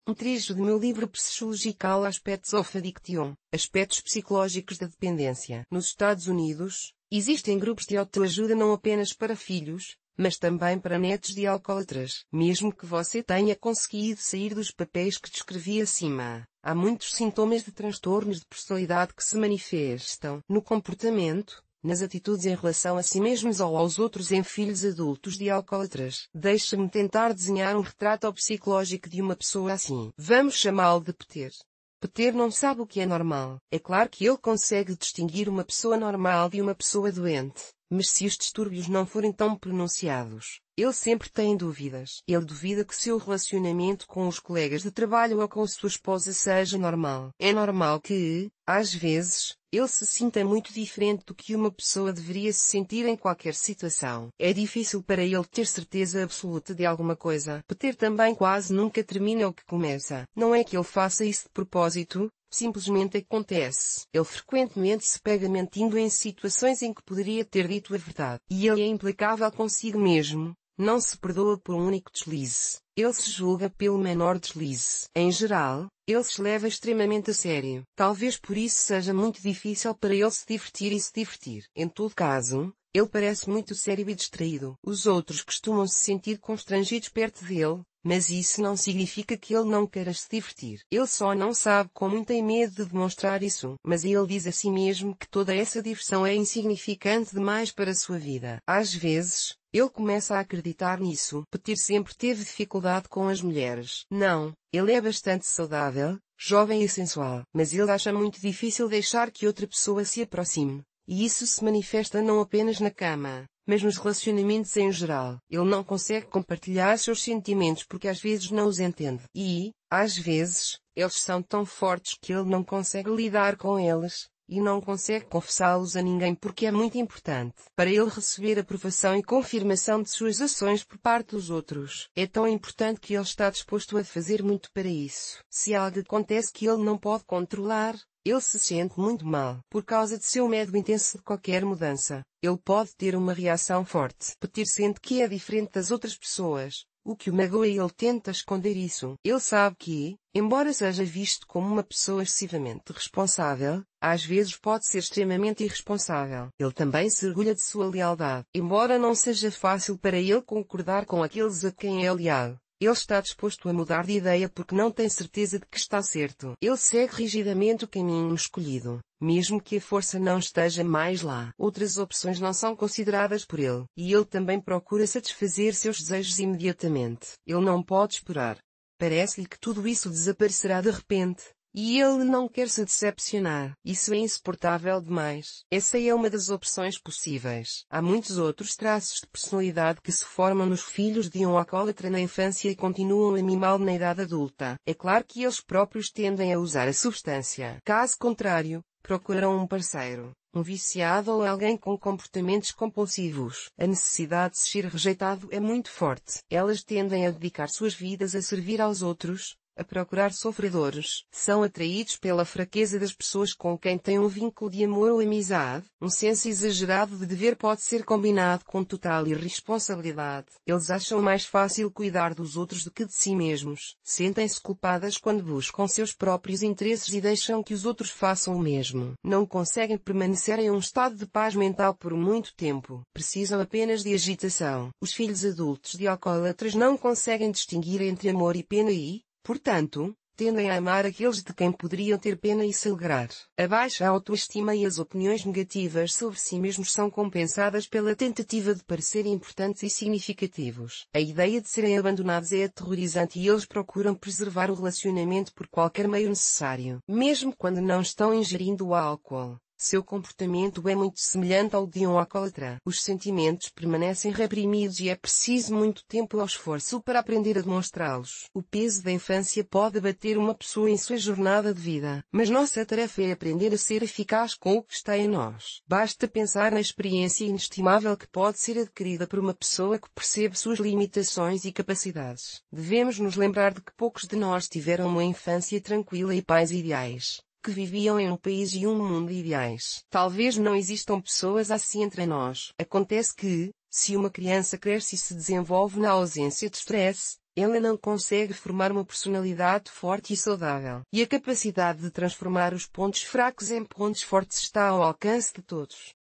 Um trecho do meu livro Psychological Aspects of Addiction, Aspectos Psicológicos da Dependência. Nos Estados Unidos, existem grupos de autoajuda não apenas para filhos, mas também para netos de alcoólatras. Mesmo que você tenha conseguido sair dos papéis que descrevi acima, há muitos sintomas de transtornos de personalidade que se manifestam no comportamento, nas atitudes em relação a si mesmos ou aos outros em filhos adultos de alcoólatras. Deixa-me tentar desenhar um retrato psicológico de uma pessoa assim. Vamos chamá-lo de Peter. Peter não sabe o que é normal. É claro que ele consegue distinguir uma pessoa normal de uma pessoa doente, mas se os distúrbios não forem tão pronunciados, ele sempre tem dúvidas. Ele duvida que seu relacionamento com os colegas de trabalho ou com sua esposa seja normal. É normal que, às vezes, ele se sinta muito diferente do que uma pessoa deveria se sentir em qualquer situação. É difícil para ele ter certeza absoluta de alguma coisa. Peter também quase nunca termina o que começa. Não é que ele faça isso de propósito, simplesmente acontece. Ele frequentemente se pega mentindo em situações em que poderia ter dito a verdade. E ele é implacável consigo mesmo. Não se perdoa por um único deslize. Ele se julga pelo menor deslize. Em geral, ele se leva extremamente a sério. Talvez por isso seja muito difícil para ele se divertir e se divertir. Em todo caso, ele parece muito sério e distraído. Os outros costumam se sentir constrangidos perto dele, mas isso não significa que ele não queira se divertir. Ele só não sabe como tem medo de demonstrar isso. Mas ele diz a si mesmo que toda essa diversão é insignificante demais para a sua vida. Às vezes, ele começa a acreditar nisso. Peter sempre teve dificuldade com as mulheres. Não, ele é bastante saudável, jovem e sensual. Mas ele acha muito difícil deixar que outra pessoa se aproxime. E isso se manifesta não apenas na cama, mas nos relacionamentos em geral. Ele não consegue compartilhar seus sentimentos porque às vezes não os entende. E, às vezes, eles são tão fortes que ele não consegue lidar com eles, e não consegue confessá-los a ninguém porque é muito importante para ele receber aprovação e confirmação de suas ações por parte dos outros. É tão importante que ele está disposto a fazer muito para isso. Se algo acontece que ele não pode controlar, ele se sente muito mal. Por causa de seu medo intenso de qualquer mudança, ele pode ter uma reação forte. Peter sente que é diferente das outras pessoas, o que o magoa e ele tenta esconder isso. Ele sabe que, embora seja visto como uma pessoa excessivamente responsável, às vezes pode ser extremamente irresponsável. Ele também se orgulha de sua lealdade. Embora não seja fácil para ele concordar com aqueles a quem é leal, ele está disposto a mudar de ideia porque não tem certeza de que está certo. Ele segue rigidamente o caminho escolhido, mesmo que a força não esteja mais lá. Outras opções não são consideradas por ele, e ele também procura satisfazer seus desejos imediatamente. Ele não pode esperar. Parece-lhe que tudo isso desaparecerá de repente. E ele não quer se decepcionar. Isso é insuportável demais. Essa é uma das opções possíveis. Há muitos outros traços de personalidade que se formam nos filhos de um alcoólatra na infância e continuam a mimá-lo na idade adulta. É claro que eles próprios tendem a usar a substância. Caso contrário, procurarão um parceiro, um viciado ou alguém com comportamentos compulsivos. A necessidade de ser rejeitado é muito forte. Elas tendem a dedicar suas vidas a servir aos outros, a procurar sofredores. São atraídos pela fraqueza das pessoas com quem têm um vínculo de amor ou amizade. Um senso exagerado de dever pode ser combinado com total irresponsabilidade. Eles acham mais fácil cuidar dos outros do que de si mesmos. Sentem-se culpadas quando buscam seus próprios interesses e deixam que os outros façam o mesmo. Não conseguem permanecer em um estado de paz mental por muito tempo. Precisam apenas de agitação. Os filhos adultos de alcoólatras não conseguem distinguir entre amor e pena e, portanto, tendem a amar aqueles de quem poderiam ter pena e se alegrar. A baixa autoestima e as opiniões negativas sobre si mesmos são compensadas pela tentativa de parecerem importantes e significativos. A ideia de serem abandonados é aterrorizante e eles procuram preservar o relacionamento por qualquer meio necessário. Mesmo quando não estão ingerindo álcool, seu comportamento é muito semelhante ao de um alcoólatra. Os sentimentos permanecem reprimidos e é preciso muito tempo ou esforço para aprender a demonstrá-los. O peso da infância pode abater uma pessoa em sua jornada de vida, mas nossa tarefa é aprender a ser eficaz com o que está em nós. Basta pensar na experiência inestimável que pode ser adquirida por uma pessoa que percebe suas limitações e capacidades. Devemos nos lembrar de que poucos de nós tiveram uma infância tranquila e pais ideais, que viviam em um país e um mundo ideais. Talvez não existam pessoas assim entre nós. Acontece que, se uma criança cresce e se desenvolve na ausência de stress, ela não consegue formar uma personalidade forte e saudável. E a capacidade de transformar os pontos fracos em pontos fortes está ao alcance de todos.